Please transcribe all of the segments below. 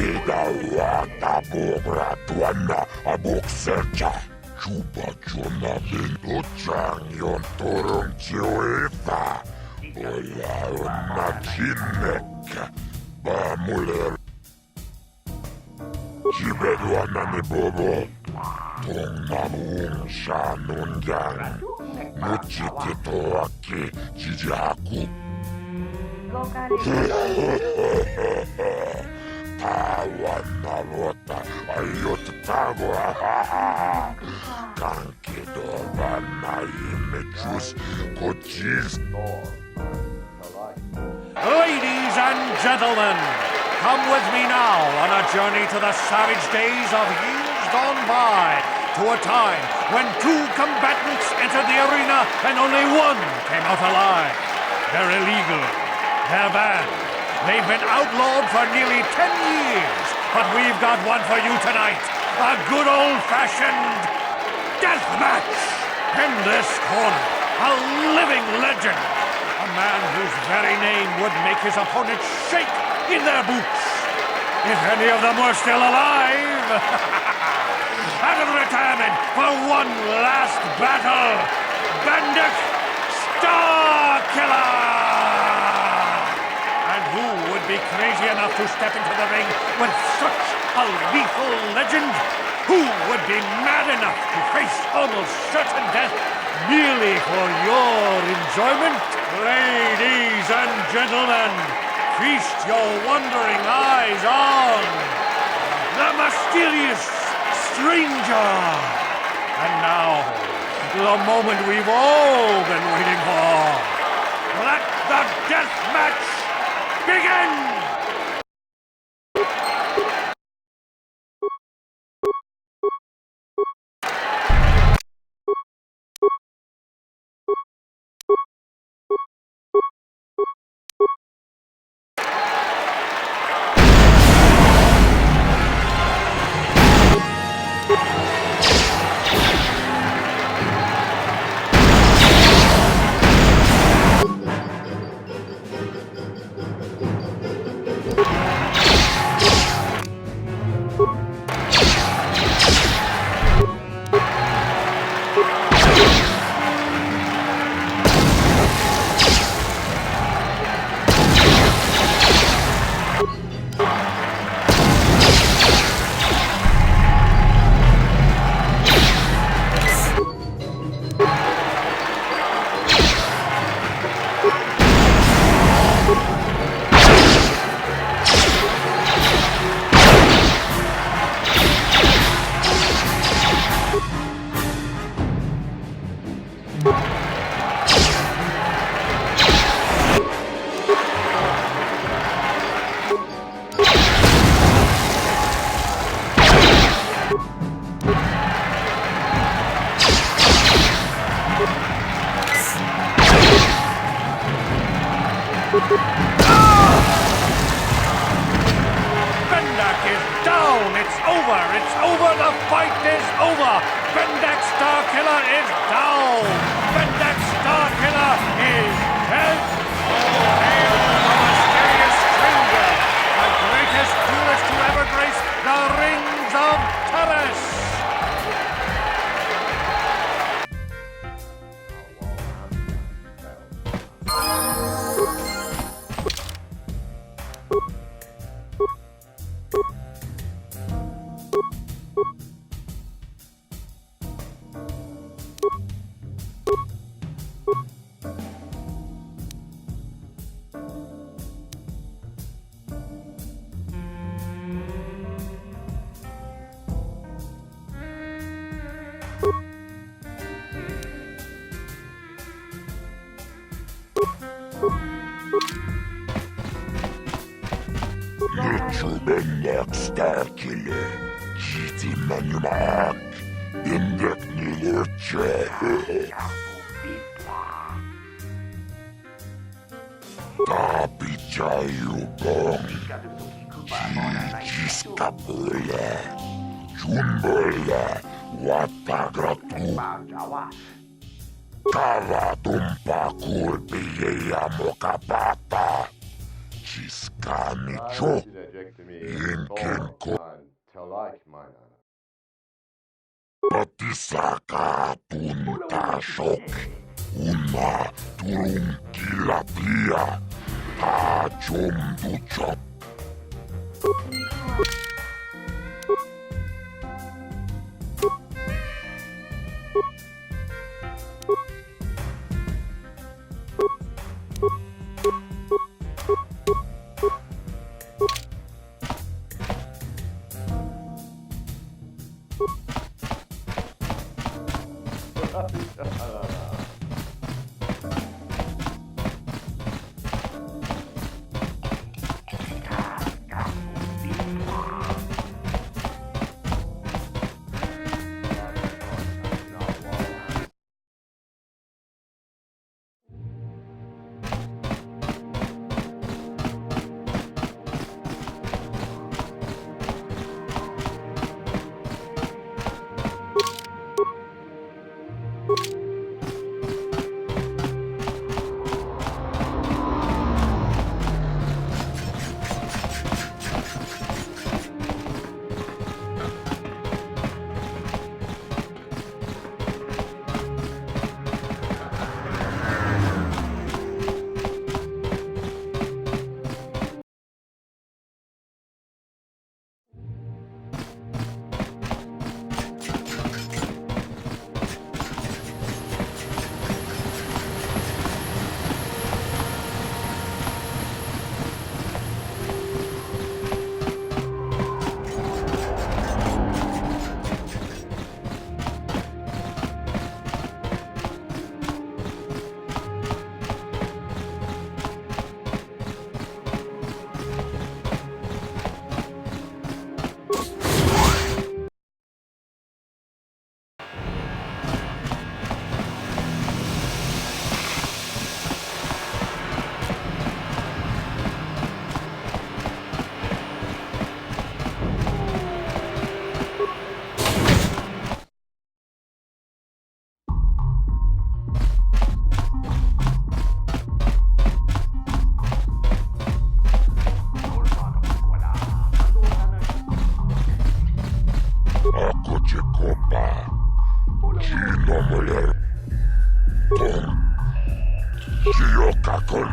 Bigawata bugratuana abuksercha. Chupa chonamento changyon turong chiwefa. Wala na chinek. Bamuler. Jibeduana ni Bobo. Tung namung shanungyang. Muchikito aki jijaku. Tawan na rota ayot tago. Kankido ba na imechus kochis. Ladies and gentlemen, come with me now on a journey to the savage days of years gone by, to a time when two combatants entered the arena and only one came out alive. They're illegal. They're banned. They've been outlawed for nearly 10 years, but we've got one for you tonight. A good old-fashioned death match. In this corner, a living legend. A man whose very name would make his opponents shake in their boots. If any of them were still alive. Out of retirement for one last battle, Bendik Starkiller! And who would be crazy enough to step into the ring with such a lethal legend? Who would be mad enough to face almost certain death merely for your enjoyment? Ladies and gentlemen, feast your wondering eyes on the mysterious stranger. And now, the moment we've all been waiting for. Let the death match begin! Bendak is down! It's over! It's over! The fight is over! Bendak Starkiller is down! Bendak Starkiller is dead! Hail the mysterious stranger! The greatest duelist to ever grace the rings of Taras! Bendak Starkiller, Jiti Manumak, Bendak Nilurche. Tapi Jayu Bong, Jijiskapula, Jumbola, Watagratu. Kava tumpakul piyeya mokapata. Jiskanicho. Inkin Isa ka tuntasok. Una turung kilapia. Ta jumduchop.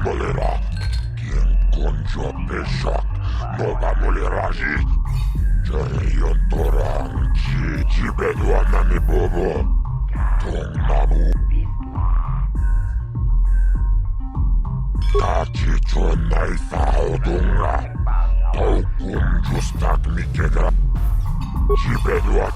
Molera, quien conjo pesak, nova moleraji. Jarion torang, jibeduana ni bobo, tong namu. Taki chonai faudunga, tau kum justak mikega, jibeduat.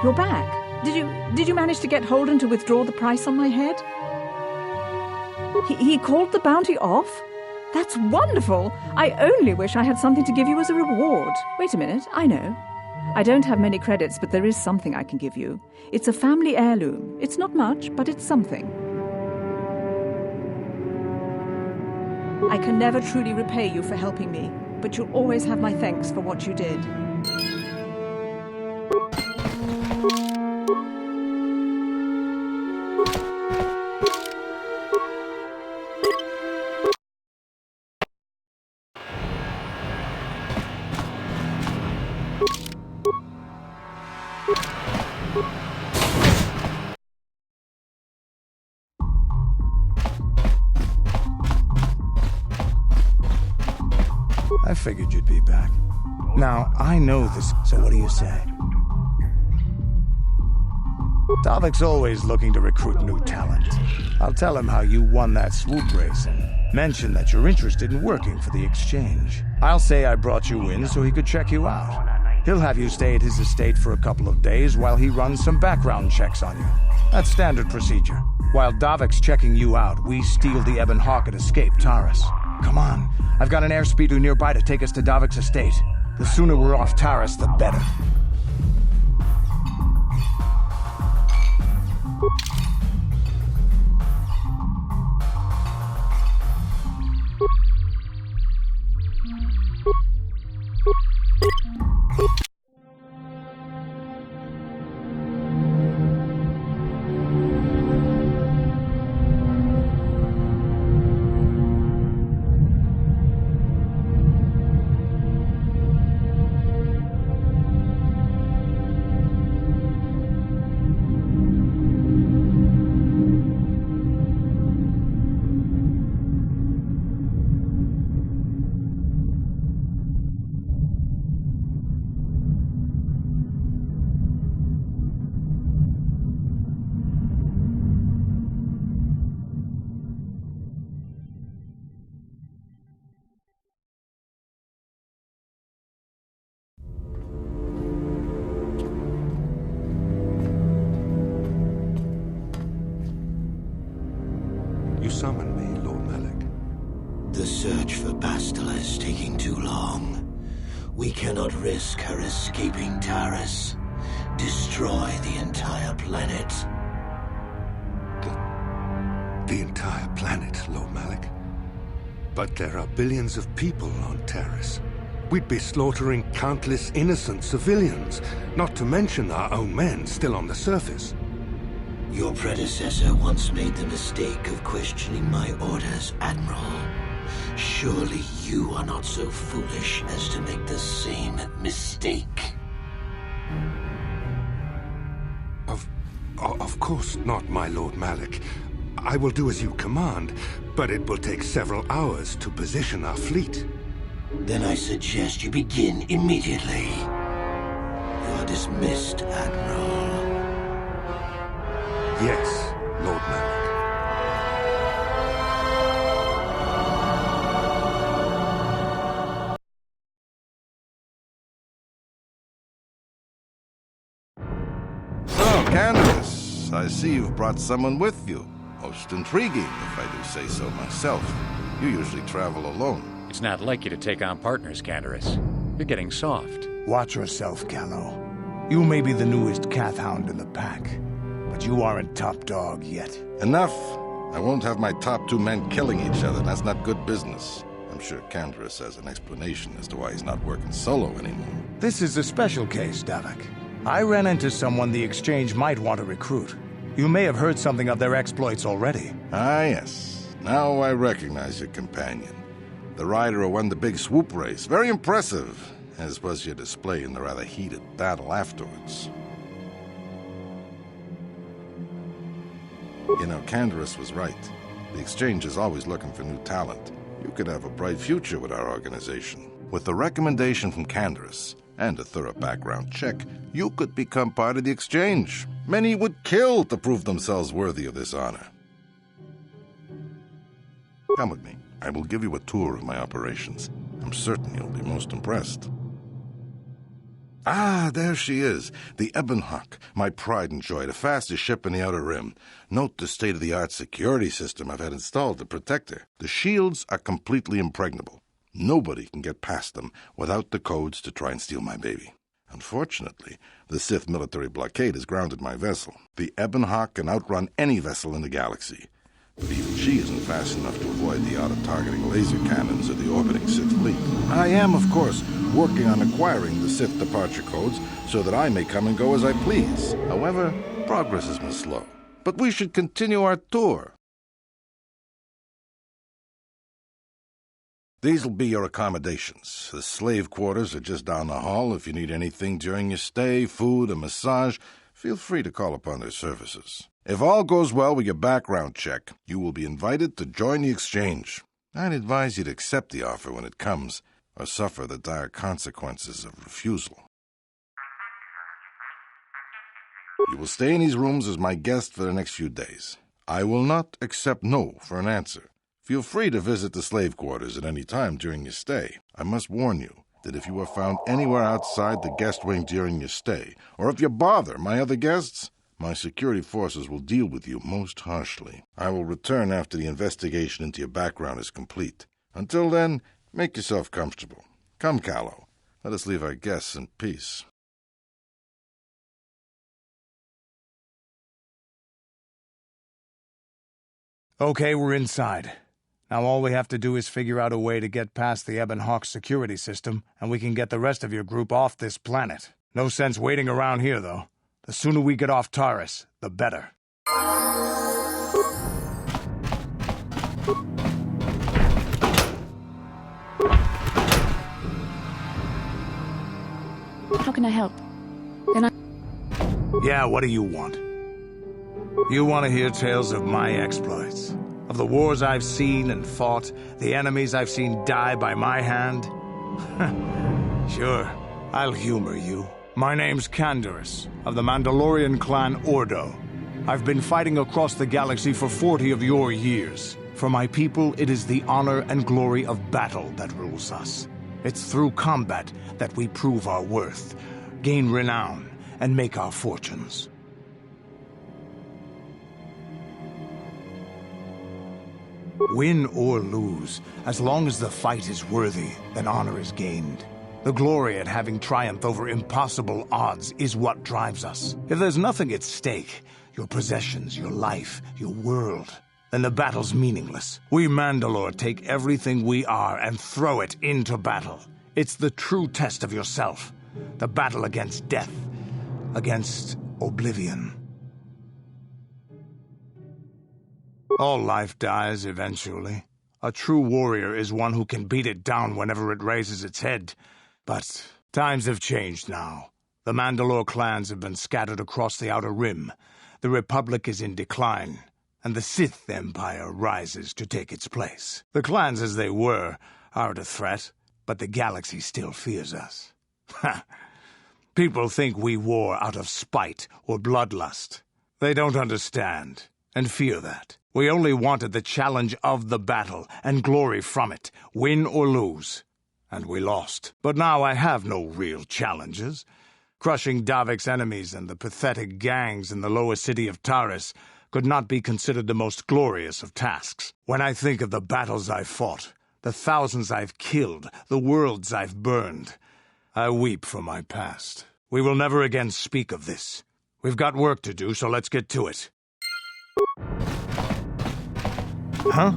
You're back. Did you manage to get Holden to withdraw the price on my head? He called the bounty off? That's wonderful! I only wish I had something to give you as a reward. Wait a minute, I know. I don't have many credits, but there is something I can give you. It's a family heirloom. It's not much, but it's something. I can never truly repay you for helping me, but you'll always have my thanks for what you did. I figured you'd be back. Now, I know this, so what do you say? Tavik's always looking to recruit new talent. I'll tell him how you won that swoop race and mention that you're interested in working for the Exchange. I'll say I brought you in so he could check you out. He'll have you stay at his estate for a couple of days while he runs some background checks on you. That's standard procedure. While Davik's checking you out, we steal the Ebon Hawk and escape Taris. Come on, I've got an airspeeder nearby to take us to Davik's estate. The sooner we're off Taris, the better. You summoned me, Lord Malak. The search for Bastila is taking too long. We cannot risk her escaping Taris. Destroy the entire planet. The entire planet, Lord Malak. But there are billions of people on Taris. We'd be slaughtering countless innocent civilians, not to mention our own men still on the surface. Your predecessor once made the mistake of questioning my orders, Admiral. Surely you are not so foolish as to make the same mistake. Of course not, my Lord Malak. I will do as you command, but it will take several hours to position our fleet. Then I suggest you begin immediately. You are dismissed, Admiral. Yes, Lord Malak. So, Candace, I see you've brought someone with you. Most intriguing, if I do say so myself. You usually travel alone. It's not like you to take on partners, Candaris. You're getting soft. Watch yourself, Gallo. You may be the newest Cathhound in the pack, but you aren't top dog yet. Enough. I won't have my top two men killing each other. That's not good business. I'm sure Candaris has an explanation as to why he's not working solo anymore. This is a special case, Davik. I ran into someone the Exchange might want to recruit. You may have heard something of their exploits already. Ah, yes. Now I recognize your companion. The rider who won the big swoop race. Very impressive, as was your display in the rather heated battle afterwards. You know, Candaris was right. The Exchange is always looking for new talent. You could have a bright future with our organization. With the recommendation from Candaris and a thorough background check, you could become part of the Exchange. Many would kill to prove themselves worthy of this honor. Come with me. I will give you a tour of my operations. I'm certain you'll be most impressed. Ah, there she is, the Ebon Hawk, my pride and joy, the fastest ship in the Outer Rim. Note the state-of-the-art security system I've had installed to protect her. The shields are completely impregnable. Nobody can get past them without the codes to try and steal my baby. Unfortunately, the Sith military blockade has grounded my vessel. The Ebon Hawk can outrun any vessel in the galaxy. But even she isn't fast enough to avoid the auto-targeting laser cannons of the orbiting Sith fleet. I am, of course, working on acquiring the Sith departure codes so that I may come and go as I please. However, progress has been slow. But we should continue our tour. These will be your accommodations. The slave quarters are just down the hall. If you need anything during your stay, food, a massage, feel free to call upon their services. If all goes well with your background check, you will be invited to join the Exchange. I'd advise you to accept the offer when it comes, or suffer the dire consequences of refusal. You will stay in these rooms as my guest for the next few days. I will not accept no for an answer. Feel free to visit the slave quarters at any time during your stay. I must warn you, that if you are found anywhere outside the guest wing during your stay, or if you bother my other guests, my security forces will deal with you most harshly. I will return after the investigation into your background is complete. Until then, make yourself comfortable. Come, Callow. Let us leave our guests in peace. Okay, we're inside. Now all we have to do is figure out a way to get past the Ebon Hawk security system, and we can get the rest of your group off this planet. No sense waiting around here, though. The sooner we get off Taurus, the better. How can I help? Yeah, what do you want? You want to hear tales of my exploits? Of the wars I've seen and fought, the enemies I've seen die by my hand? Sure, I'll humor you. My name's Canderous, of the Mandalorian clan Ordo. I've been fighting across the galaxy for 40 of your years. For my people, it is the honor and glory of battle that rules us. It's through combat that we prove our worth, gain renown, and make our fortunes. Win or lose, as long as the fight is worthy, then honor is gained. The glory at having triumphed over impossible odds is what drives us. If there's nothing at stake, your possessions, your life, your world, then the battle's meaningless. We Mandalore take everything we are and throw it into battle. It's the true test of yourself. The battle against death, against oblivion. All life dies eventually. A true warrior is one who can beat it down whenever it raises its head. But times have changed now. The Mandalore clans have been scattered across the Outer Rim. The Republic is in decline, and the Sith Empire rises to take its place. The clans as they were aren't a threat, but the galaxy still fears us. People think we war out of spite or bloodlust. They don't understand, and fear that. We only wanted the challenge of the battle, and glory from it, win or lose. And we lost. But now I have no real challenges. Crushing Davik's enemies and the pathetic gangs in the lower city of Taurus could not be considered the most glorious of tasks. When I think of the battles I've fought, the thousands I've killed, the worlds I've burned, I weep for my past. We will never again speak of this. We've got work to do, so let's get to it. Huh?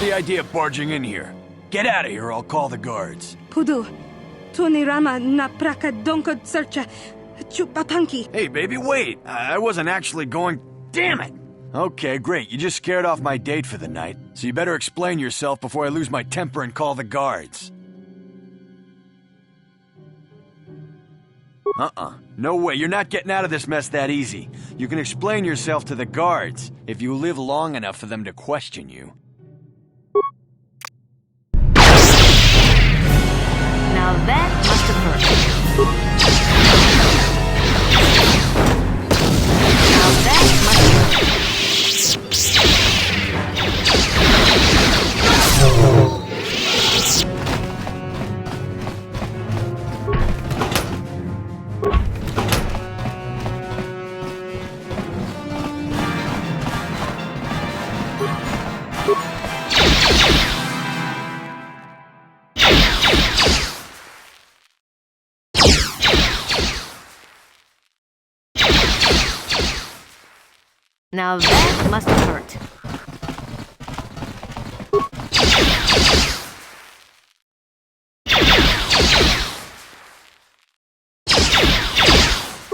The idea of barging in here. Get out of here or I'll call the guards. Pudu, Tunirama na prakadonko searcha chupapanki. Hey, baby, wait! I wasn't actually going... Damn it! Okay, great. You just scared off my date for the night, so you better explain yourself before I lose my temper and call the guards. No way. You're not getting out of this mess that easy. You can explain yourself to the guards if you live long enough for them to question you. Now that must have hurt. Now that must have hurt. Now that must have hurt.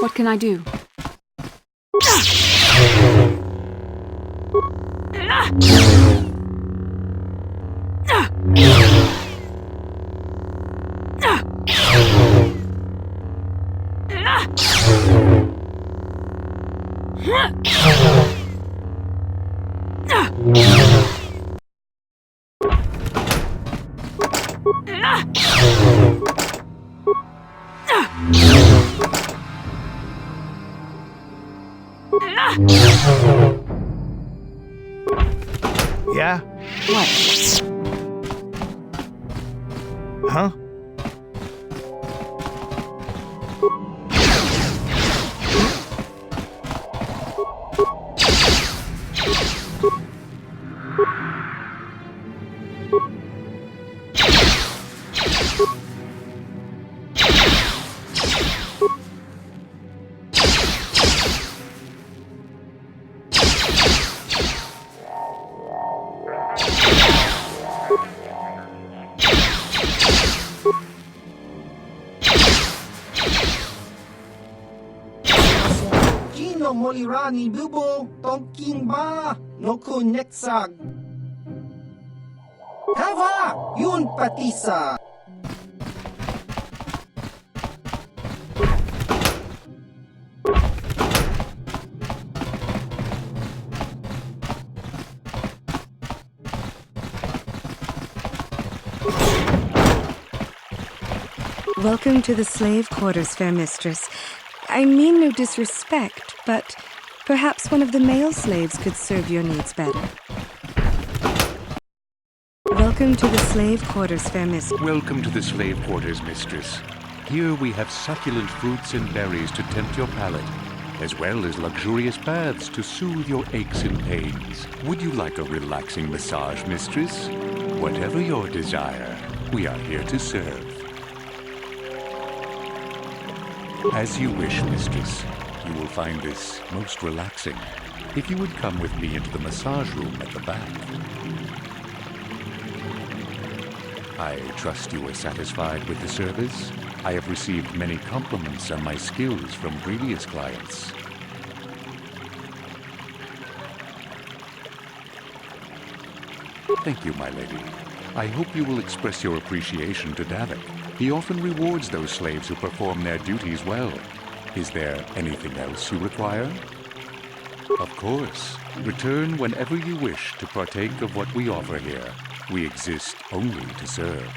What can I do? Yeah? What? Huh? Gino Molirani Bubo Tonking Ba Noku Netsag Hava Yun Patisa. Welcome to the slave quarters, fair mistress. I mean no disrespect, but perhaps one of the male slaves could serve your needs better. Welcome to the slave quarters, fair mistress. Welcome to the slave quarters, mistress. Here we have succulent fruits and berries to tempt your palate, as well as luxurious baths to soothe your aches and pains. Would you like a relaxing massage, mistress? Whatever your desire, we are here to serve. As you wish, mistress. You will find this most relaxing. If you would come with me into the massage room at the back. I trust you are satisfied with the service. I have received many compliments on my skills from previous clients. Thank you, my lady. I hope you will express your appreciation to Davik. He often rewards those slaves who perform their duties well. Is there anything else you require? Of course. Return whenever you wish to partake of what we offer here. We exist only to serve.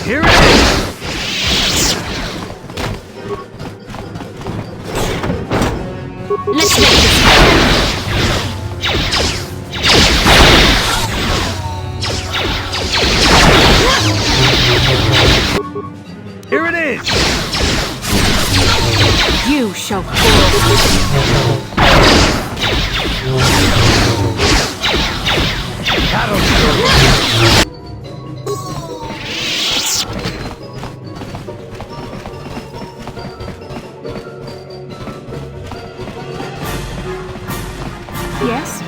Here it is! Let's make this Here it is! You shall fall. That'll do. Yes?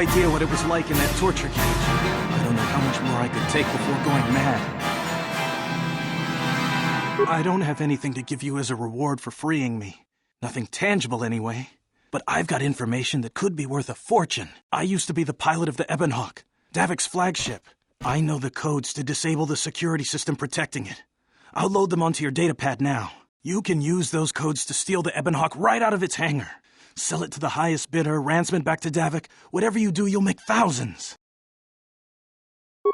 idea what it was like in that torture cage. I don't know how much more I could take before going mad. I don't have anything to give you as a reward for freeing me. Nothing tangible, anyway. But I've got information that could be worth a fortune. I used to be the pilot of the Ebonhawk, Davik's flagship. I know the codes to disable the security system protecting it. I'll load them onto your datapad now. You can use those codes to steal the Ebonhawk right out of its hangar. Sell it to the highest bidder, ransom it back to Davik. Whatever you do, you'll make thousands.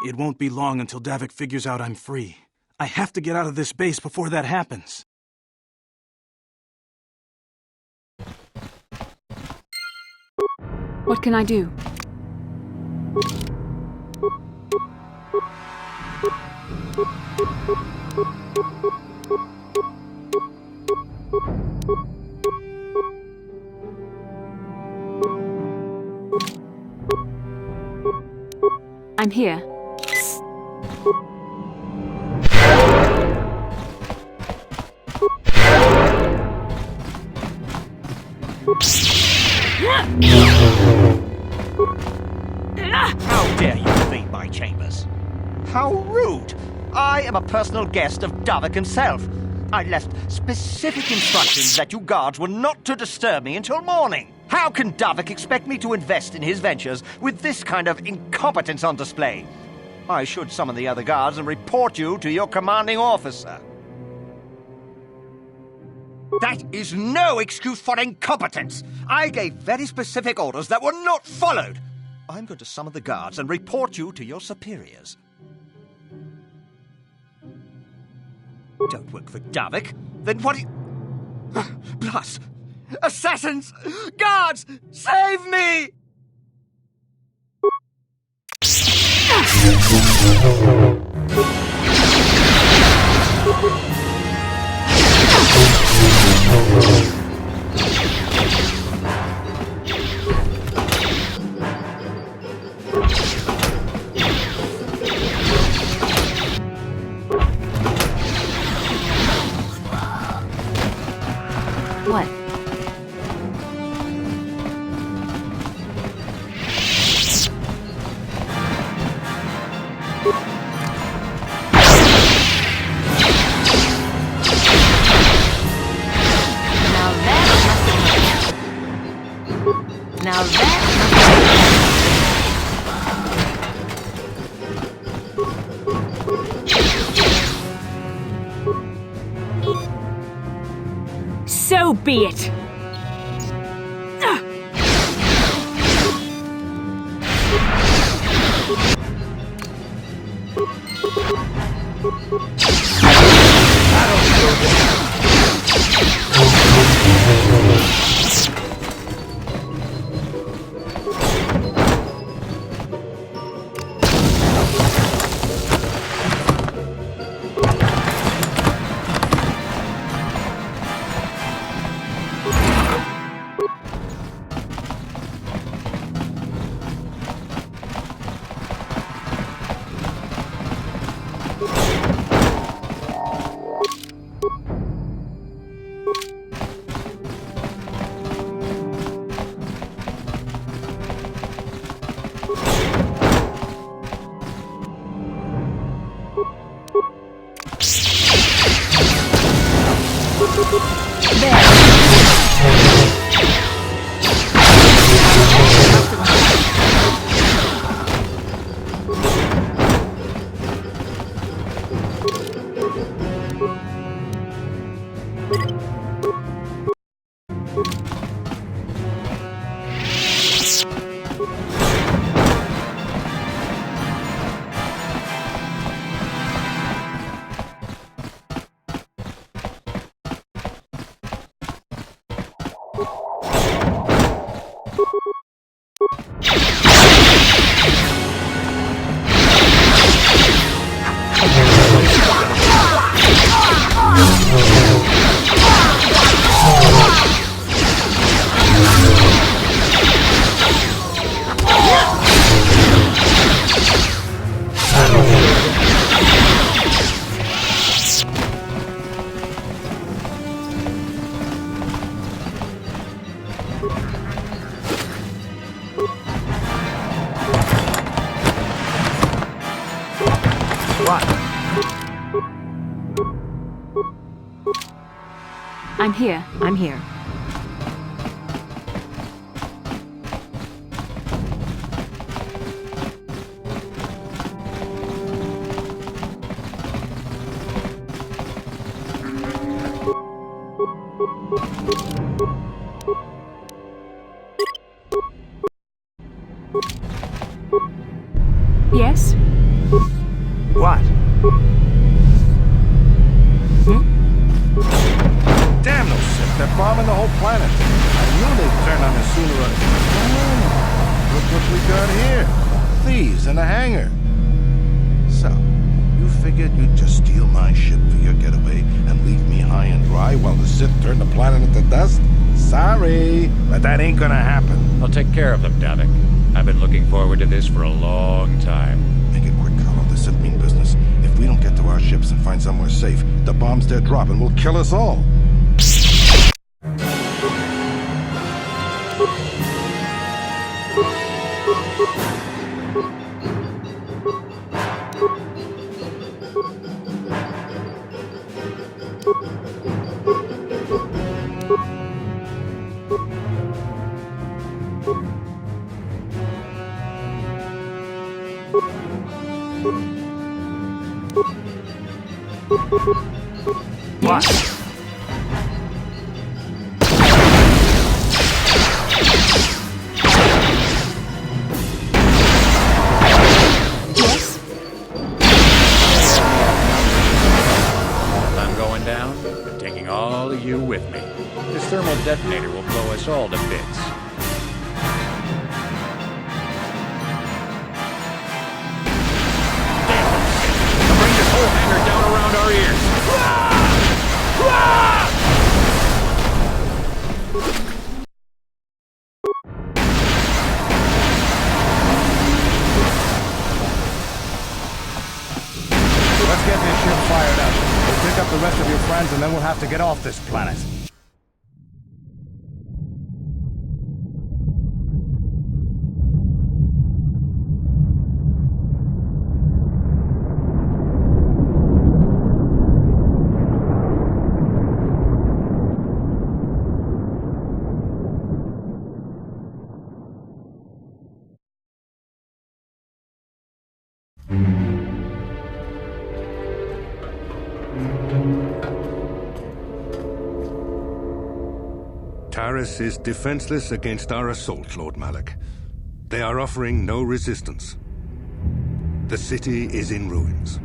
It won't be long until Davik figures out I'm free. I have to get out of this base before that happens. What can I do? I'm here. How dare you invade my chambers? How rude! I am a personal guest of Davik himself. I left specific instructions that you guards were not to disturb me until morning. How can Davik expect me to invest in his ventures with this kind of incompetence on display? I should summon the other guards and report you to your commanding officer. That is no excuse for incompetence. I gave very specific orders that were not followed. I'm going to summon the guards and report you to your superiors. Don't work for Davik? Then what do you... Plus, assassins! Guards! Save me! What? Now that So be it! What? I'm here. I'm here. Yes? What? Damn those Sith. They're bombing the whole planet. I knew they'd turn on us sooner or later. Oh, look what we got here. Thieves in a hangar. So, you figured you'd just steal my ship for your getaway and leave me high and dry while the Sith turn the planet into dust? Sorry, but that ain't gonna happen. I'll take care of them, Davik. I've been looking forward to this for a long time. Make it quick, Carlo. The Sith mean business. If we don't get to our ships and find somewhere safe, the bombs they're dropping will kill us all. What? Yes? If I'm going down, I'm taking all of you with me. This thermal detonator will blow us all to bits. They'll bring this whole hangar down around our ears. Let's get this ship fired up. We'll pick up the rest of your friends and then we'll have to get off this planet. Taris is defenseless against our assault, Lord Malak. They are offering no resistance. The city is in ruins.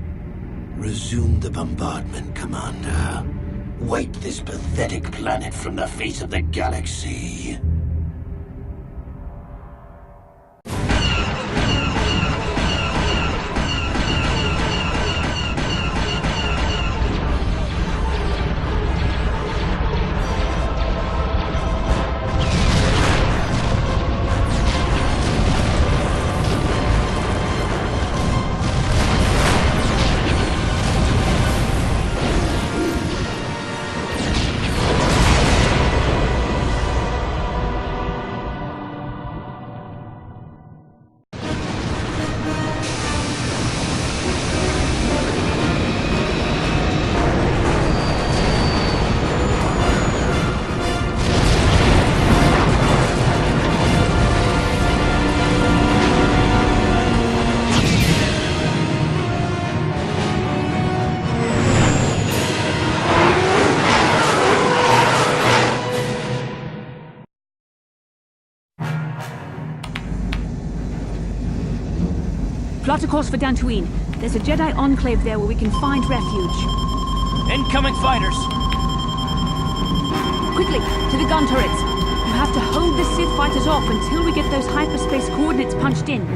Resume the bombardment, Commander. Wipe this pathetic planet from the face of the galaxy. Plot a course for Dantooine. There's a Jedi enclave there where we can find refuge. Incoming fighters! Quickly, to the gun turrets. You have to hold the Sith fighters off until we get those hyperspace coordinates punched in.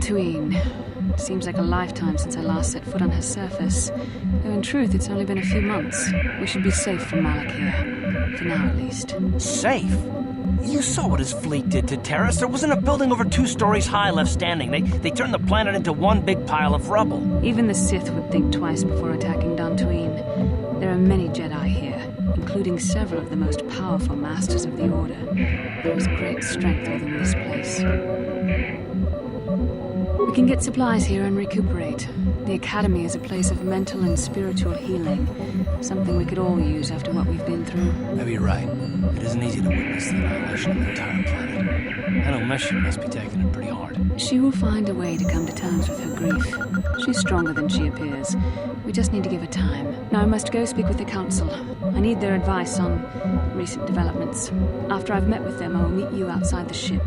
Dantooine. Seems like a lifetime since I last set foot on her surface. Though in truth, it's only been a few months. We should be safe from Malik here. For now, at least. Safe? You saw what his fleet did to Terrace. There wasn't a building over 2 stories high left standing. They turned the planet into one big pile of rubble. Even the Sith would think twice before attacking Dantooine. There are many Jedi here, including several of the most powerful masters of the Order. There is great strength within this place. We can get supplies here and recuperate. The Academy is a place of mental and spiritual healing. Something we could all use after what we've been through. Maybe you're right. It isn't easy to witness the annihilation of the entire planet. I know Mission must be taking it pretty hard. She will find a way to come to terms with her grief. She's stronger than she appears. We just need to give her time. Now I must go speak with the Council. I need their advice on recent developments. After I've met with them, I will meet you outside the ship.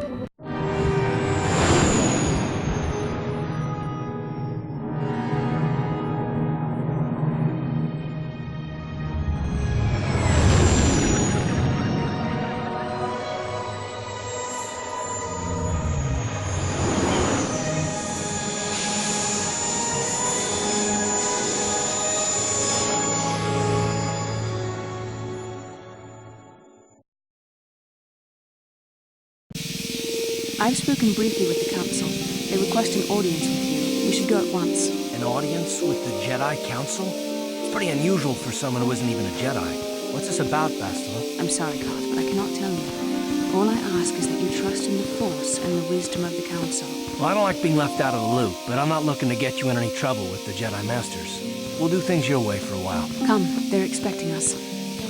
I've spoken briefly with the Council. They request an audience with you. We should go at once. An audience with the Jedi Council? It's pretty unusual for someone who isn't even a Jedi. What's this about, Bastila? I'm sorry, Carth, but I cannot tell you. All I ask is that you trust in the Force and the wisdom of the Council. Well, I don't like being left out of the loop, but I'm not looking to get you in any trouble with the Jedi Masters. We'll do things your way for a while. Come, they're expecting us.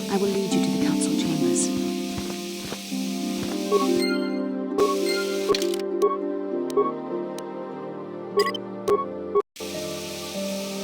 I will lead you to the Council chambers.